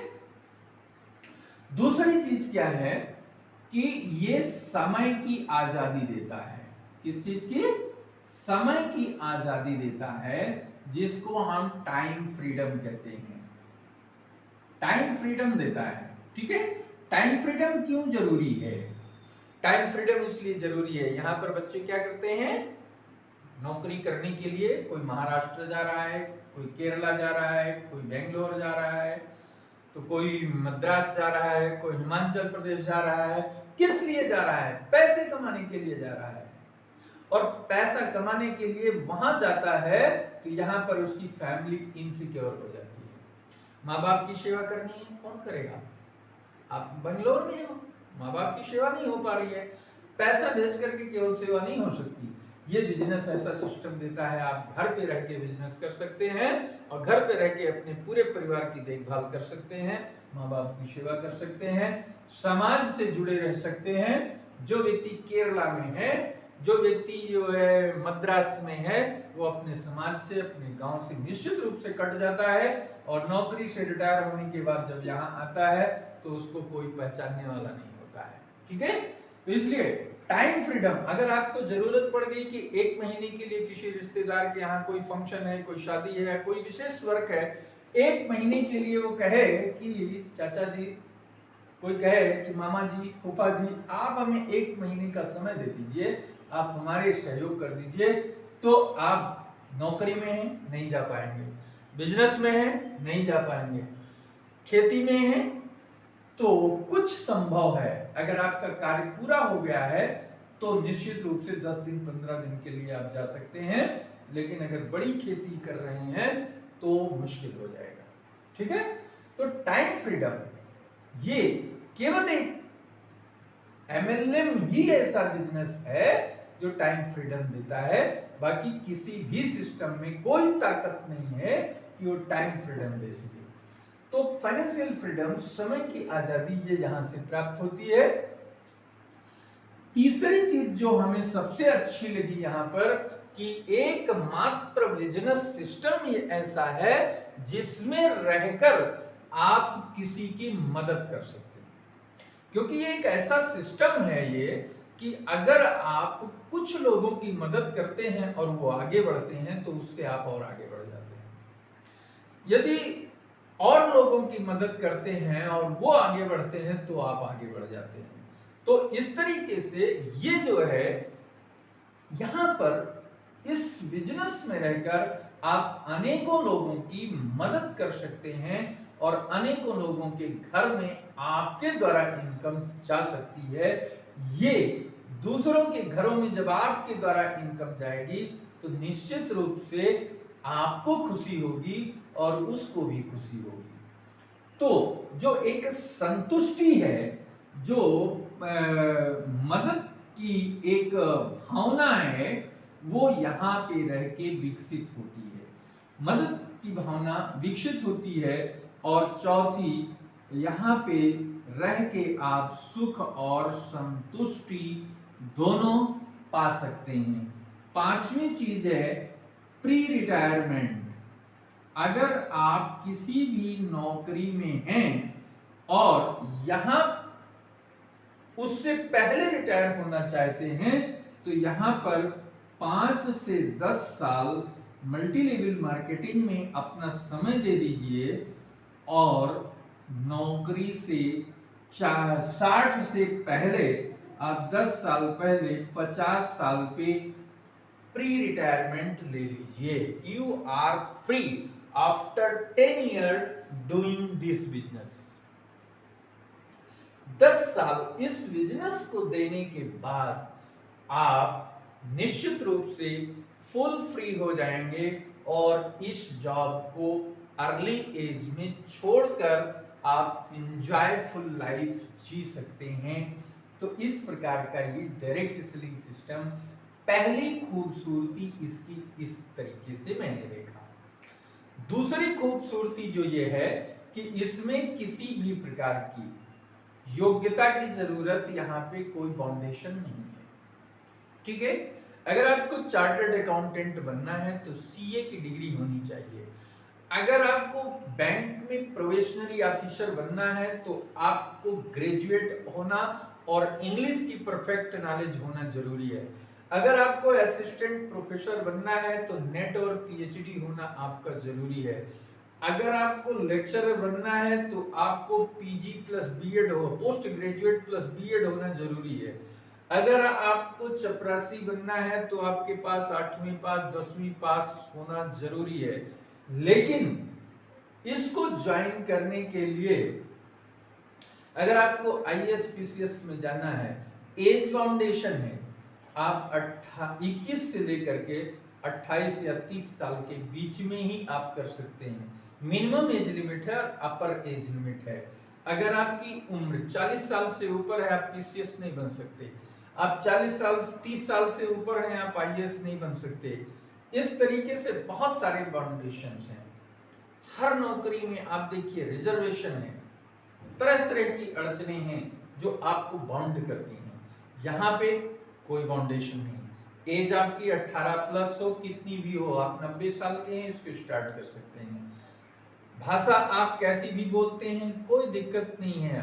दूसरी चीज क्या है कि ये समय की आजादी देता है। किस चीज की? समय की आजादी देता है, जिसको हम टाइम फ्रीडम कहते हैं। टाइम फ्रीडम देता है, ठीक है। टाइम फ्रीडम क्यों जरूरी है? टाइम फ्रीडम इसलिए जरूरी है, यहां पर बच्चे क्या करते हैं, नौकरी करने के लिए कोई महाराष्ट्र जा रहा है, कोई केरला जा रहा है, कोई बेंगलोर जा रहा है, तो कोई मद्रास जा रहा है, कोई हिमाचल प्रदेश जा रहा है। किस लिए जा रहा है? पैसे कमाने के लिए जा रहा है। और पैसा कमाने के लिए वहां जाता है तो यहां पर उसकी फैमिली इनसिक्योर हो जाती है। माँ बाप की सेवा करनी है, कौन करेगा? आप बेंगलोर में हो, माँ बाप की सेवा नहीं हो पा रही है, पैसा भेज करके केवल सेवा नहीं हो सकती। ये बिजनेस ऐसा सिस्टम देता है, आप घर पे रह के बिजनेस कर सकते हैं और घर पे रह के अपने पूरे परिवार की देखभाल कर सकते हैं, माँ बाप की सेवा कर सकते हैं, समाज से जुड़े रह सकते हैं। जो व्यक्ति केरला में है, जो व्यक्ति जो है मद्रास में है, वो अपने समाज से, अपने गांव से निश्चित रूप से कट जाता है और नौकरी से रिटायर होने के बाद जब यहाँ आता है तो उसको कोई पहचानने वाला नहीं होता है। ठीक है, तो इसलिए टाइम फ्रीडम, अगर आपको जरूरत पड़ गई कि 1 महीने के लिए किसी रिश्तेदार के यहाँ कोई फंक्शन है, कोई शादी है, कोई विशेष वर्क है, 1 महीने के लिए वो कहे कि चाचा जी, कोई कहे कि मामा जी, फूफा जी, आप हमें 1 महीने का समय दे दीजिए, आप हमारे सहयोग कर दीजिए, तो आप नौकरी में हैं, नहीं जा पाएंगे, बिजनेस में हैं, नहीं जा पाएंगे, खेती में हैं तो कुछ संभव है। अगर आपका कार्य पूरा हो गया है तो निश्चित रूप से 10 दिन 15 दिन के लिए आप जा सकते हैं, लेकिन अगर बड़ी खेती कर रहे हैं तो मुश्किल हो जाएगा। ठीक है, तो टाइम फ्रीडम ये केवल एक एमएलएम ही ऐसा बिजनेस है जो टाइम फ्रीडम देता है, बाकी किसी भी सिस्टम में कोई ताकत नहीं है कि वो टाइम फ्रीडम दे सके। तो फाइनेंशियल फ्रीडम, समय की आजादी, ये यहां से प्राप्त होती है। तीसरी चीज जो हमें सबसे अच्छी लगी यहां पर कि एकमात्र बिजनेस सिस्टम ये ऐसा है जिसमें रहकर आप किसी की मदद कर सकते हैं, क्योंकि ये एक ऐसा सिस्टम है ये कि अगर आप कुछ लोगों की मदद करते हैं और वो आगे बढ़ते हैं तो उससे आप और आगे बढ़ जाते हैं। यदि और लोगों की मदद करते हैं और वो आगे बढ़ते हैं तो आप आगे बढ़ जाते हैं। तो इस तरीके से ये जो है यहां पर इस बिजनेस में रहकर आप अनेकों लोगों की मदद कर सकते हैं और अनेकों लोगों के घर में आपके द्वारा इनकम जा सकती है। ये दूसरों के घरों में जब आपके द्वारा इनकम जाएगी तो निश्चित रूप से आपको खुशी होगी और उसको भी खुशी होगी। तो जो एक संतुष्टि है, जो मदद की एक भावना है, वो यहाँ पे रह के विकसित होती है, मदद की भावना विकसित होती है। और चौथी, यहाँ पे रह के आप सुख और संतुष्टि दोनों पा सकते हैं। पांचवी चीज है प्री रिटायरमेंट। अगर आप किसी भी नौकरी में हैं और यहां उससे पहले रिटायर होना चाहते हैं तो यहां पर 5 से 10 साल मल्टी लेवल मार्केटिंग में अपना समय दे दीजिए और नौकरी से 60 से पहले आप 10 साल पहले 50 साल पे प्री रिटायरमेंट ले लीजिए। You are free after 10 year doing this business. 10 साल इस बिजनेस को देने के बाद आप निश्चित रूप से फुल फ्री हो जाएंगे और इस जॉब को अर्ली एज में छोड़कर आप एंजॉयफुल लाइफ जी सकते हैं। तो इस प्रकार का ये डायरेक्ट सेलिंग सिस्टम, पहली खूबसूरती इसकी इस तरीके से मैंने देखा। दूसरी खूबसूरती जो ये है कि इसमें किसी भी प्रकार की योग्यता की जरूरत यहाँ पे कोई फाउंडेशन नहीं है। ठीक है, अगर आपको चार्टर्ड अकाउंटेंट बनना है तो सीए की डिग्री होनी चाहिए। अगर आपको बैंक में प्रोबेशनरी ऑफिसर बनना है तो आपको ग्रेजुएट होना और इंग्लिश की परफेक्ट नॉलेज होना जरूरी है। अगर आपको असिस्टेंट प्रोफेसर बनना है तो नेट और पीएचडी होना आपका जरूरी है। अगर आपको लेक्चरर बनना है तो आपको पीजी प्लस बीएड हो, पोस्ट ग्रेजुएट प्लस बीएड होना जरूरी है। अगर आपको चपरासी बनना है तो आपके पास 8वीं पास 10वीं पास होना जरूरी है। लेकिन इसको ज्वाइन करने के लिए अगर आपको आईएएस पीसीएस में जाना है, एज फाउंडेशन है, आप 21 से लेकर के 28 या 30 साल के बीच में ही आप कर सकते हैं। मिनिमम एज लिमिट है और अपर एज लिमिट है। अगर आपकी उम्र 40 साल से ऊपर है आप पीसीएस नहीं बन सकते। आप 40 साल 30 साल से ऊपर हैं, आप आईएएस नहीं बन सकते। इस तरीके से बहुत सारे बाउंडेशंस हैं। हर नौकरी में आप देखिए रिजर्वेशन है, तरह तरह की अड़चने हैं जो आपको बाउंड करती हैं। यहाँ पे कोई बाउंडेशन नहीं। एज आपकी 18 प्लस हो, कितनी भी हो, आप 90 साल के हैं, इसको स्टार्ट कर सकते हैं। भाषा आप कैसी भी बोलते हैं, कोई दिक्कत नहीं है।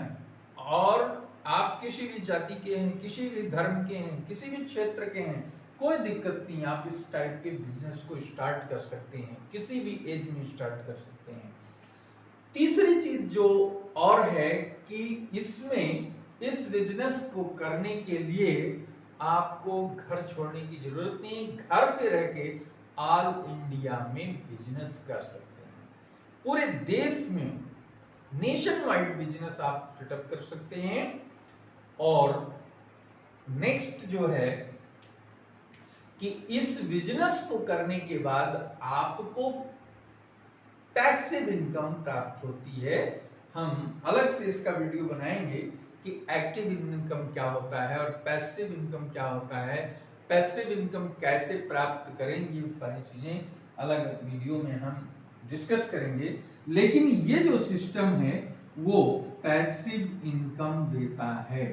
और आप किसी भी जाति के हैं, किसी भी धर्म के हैं, किसी भी क्षेत्र के हैं, कोई दिक्कत नहीं, आप इस टाइप के बिजनेस को स्टार्ट कर सकते हैं, किसी भी एज में स्टार्ट कर सकते हैं। तीसरी चीज जो और है कि इसमें इस बिजनेस को करने के लिए आपको घर छोड़ने की जरूरत नहीं, घर पे रह के ऑल इंडिया में बिजनेस कर सकते हैं। पूरे देश में नेशन वाइड बिजनेस आप सेटअप कर सकते हैं। और नेक्स्ट जो है कि इस बिजनेस को करने के बाद आपको पैसिव इनकम प्राप्त होती है। हम अलग से इसका वीडियो बनाएंगे कि एक्टिव इनकम क्या होता है और पैसिव इनकम क्या होता है, पैसिव इनकम कैसे प्राप्त करेंगे, ये सारी चीजें अलग वीडियो में हम डिस्कस करेंगे। लेकिन ये जो सिस्टम है वो पैसिव इनकम देता है।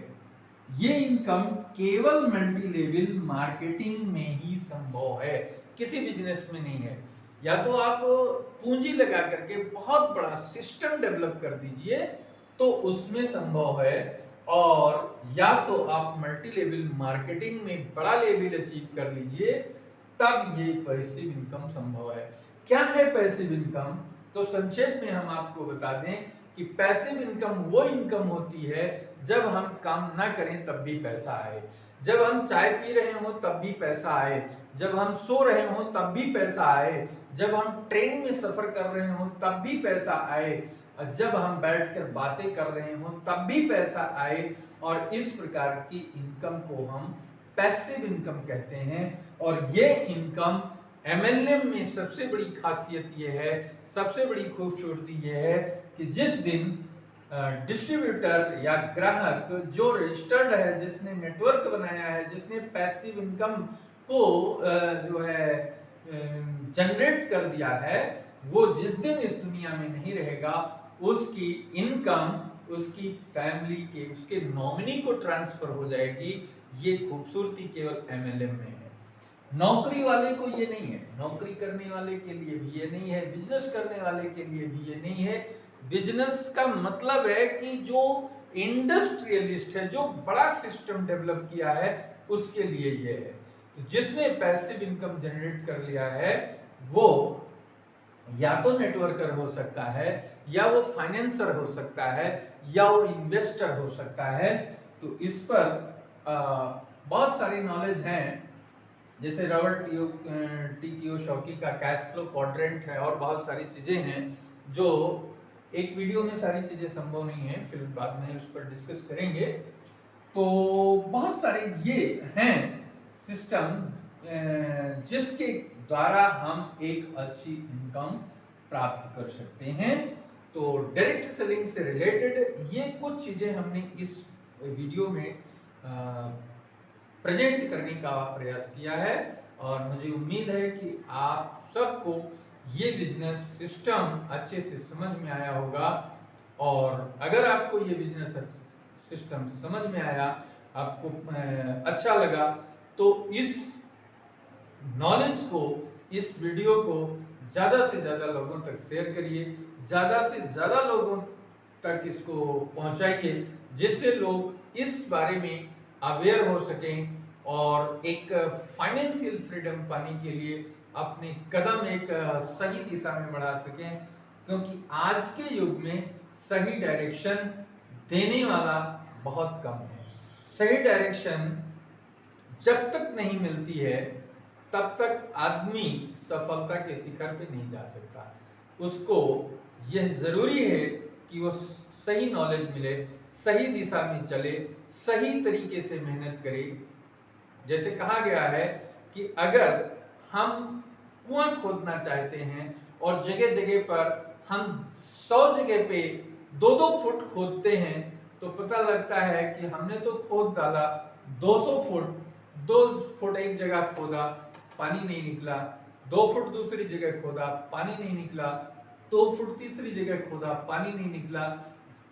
ये इनकम केवल मल्टी लेवल मार्केटिंग में ही संभव है, किसी बिजनेस में नहीं है। या तो आप पूंजी लगा करके बहुत बड़ा सिस्टम डेवलप कर दीजिए तो उसमें संभव है, और या तो आप मल्टी लेवल मार्केटिंग में बड़ा लेवल अचीव कर लीजिए, तब ये पैसिव इनकम संभव है। क्या है पैसिव इनकम? तो संक्षेप में हम आपको बता दें कि पैसिव इनकम वो इनकम होती है जब हम काम ना करें तब भी पैसा आए, जब हम चाय पी रहे हो तब भी पैसा आए, जब हम सो रहे हो तब भी पैसा आए, जब हम ट्रेन में सफर कर रहे हो तब भी पैसा आए, जब हम बैठकर बातें कर रहे हो तब भी पैसा आए। और इस प्रकार की इनकम को हम पैसिव इनकम कहते हैं। और ये इनकम एमएलएम में सबसे बड़ी खासियत ये है, सबसे बड़ी खूबसूरती ये है कि जिस दिन डिस्ट्रीब्यूटर या ग्राहक जो रजिस्टर्ड है, जिसने नेटवर्क बनाया है, जिसने पैसिव इनकम को जो है जनरेट कर दिया है, वो जिस दिन इस दुनिया में नहीं रहेगा, उसकी इनकम उसकी फैमिली के, उसके नॉमिनी को ट्रांसफर हो जाएगी। ये खूबसूरती केवल एमएलएम में है। नौकरी वाले को ये नहीं है, नौकरी करने वाले के लिए भी ये नहीं है, बिजनेस करने वाले के लिए भी ये नहीं है। बिजनेस का मतलब है कि जो इंडस्ट्रियलिस्ट है, जो बड़ा सिस्टम डेवलप किया है, उसके लिए ये है। जिसने पैसिव इनकम जनरेट कर लिया है वो या तो नेटवर्कर हो सकता है, या वो फाइनेंसर हो सकता है, या वो इन्वेस्टर हो सकता है। तो इस पर बहुत सारी नॉलेज हैं, जैसे रॉबर्ट टी कियोसाकी का कैश फ्लो क्वाड्रेंट है, और बहुत सारी चीजें हैं जो एक वीडियो में सारी चीजें संभव नहीं है, फिर बाद में उस पर डिस्कस करेंगे। तो बहुत सारे ये हैं सिस्टम जिसके द्वारा हम एक अच्छी इनकम प्राप्त कर सकते हैं। तो डायरेक्ट सेलिंग से रिलेटेड ये कुछ चीजें हमने इस वीडियो में प्रेजेंट करने का प्रयास किया है, और मुझे उम्मीद है कि आप सबको ये बिजनेस सिस्टम अच्छे से समझ में आया होगा। और अगर आपको ये बिजनेस सिस्टम समझ में आया, आपको अच्छा लगा, तो इस नॉलेज को, इस वीडियो को ज़्यादा से ज़्यादा लोगों तक शेयर करिए, ज़्यादा से ज़्यादा लोगों तक इसको पहुंचाइए, जिससे लोग इस बारे में अवेयर हो सकें और एक फाइनेंशियल फ्रीडम पाने के लिए अपने कदम एक सही दिशा में बढ़ा सकें। क्योंकि आज के युग में सही डायरेक्शन देने वाला बहुत कम है। सही डायरेक्शन जब तक नहीं मिलती है तब तक आदमी सफलता के शिखर पे नहीं जा सकता। उसको यह जरूरी है कि वो सही नॉलेज मिले, सही दिशा में चले, सही तरीके से मेहनत करे। जैसे कहा गया है कि अगर हम कुआं खोदना चाहते हैं और जगह जगह पर हम 100 जगह पे 2-2 फुट खोदते हैं, तो पता लगता है कि हमने तो खोद डाला, 200 फुट, 2 फुट एक जगह खोदा, पानी नहीं निकला, 2 फुट दूसरी जगह खोदा, पानी नहीं निकला, 2 फुट तीसरी जगह खोदा, पानी नहीं निकला,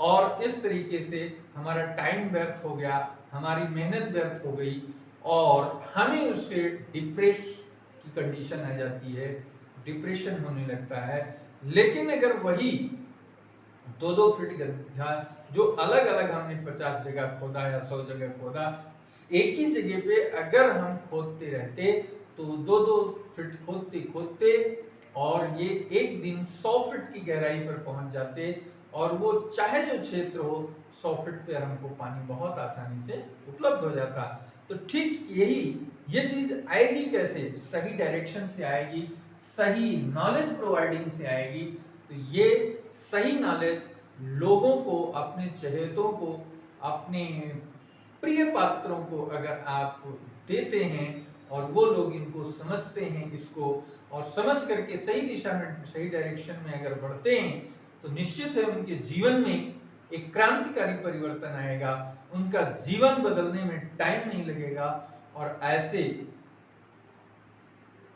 और इस तरीके से हमारा टाइम व्यर्थ हो गया, हमारी मेहनत व्यर्थ हो गई, और हमें उससे डिप्रेस की कंडीशन आ जाती है, डिप्रेशन होने लगता है। लेकिन अगर वही 2-2 फीट गड्ढा जो अलग अलग हमने 50 जगह खोदा या 100 जगह खोदा, एक ही जगह पे अगर हम खोदते रहते तो 2-2 फीट खोदते खोदते और ये एक दिन 100 फीट की गहराई पर पहुंच जाते, और वो चाहे जो क्षेत्र हो 100 फीट पे हमको पानी बहुत आसानी से उपलब्ध हो जाता। तो ठीक यही ये चीज आएगी कैसे? सही डायरेक्शन से आएगी, सही नॉलेज प्रोवाइडिंग से आएगी। तो ये सही नॉलेज लोगों को, अपने चहेतों को, अपने प्रिय पात्रों को अगर आप देते हैं और वो लोग इनको समझते हैं, इसको और समझ करके सही दिशा में, सही डायरेक्शन में अगर बढ़ते हैं, तो निश्चित है उनके जीवन में एक क्रांतिकारी परिवर्तन आएगा, उनका जीवन बदलने में टाइम नहीं लगेगा, और ऐसे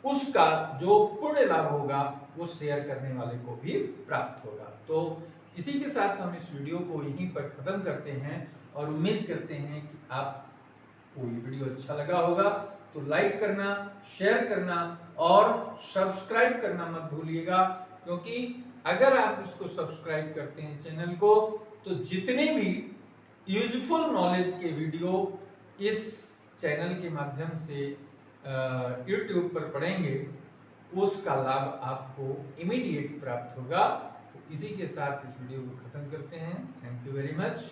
उसका जो पुण्य लाभ होगा वो शेयर करने वाले को भी प्राप्त होगा। तो इसी के साथ हम इस वीडियो को यहीं पर खत्म करते हैं, और उम्मीद करते हैं कि आपको ये वीडियो अच्छा लगा होगा। तो लाइक करना, शेयर करना और सब्सक्राइब करना मत भूलिएगा, क्योंकि अगर आप इसको सब्सक्राइब करते हैं चैनल को, तो जितने भी यूजफुल नॉलेज के वीडियो इस चैनल के माध्यम से यूट्यूब पर पढ़ेंगे, उसका लाभ आपको इमीडिएट प्राप्त होगा। तो इसी के साथ इस वीडियो को खत्म करते हैं। Thank you very much.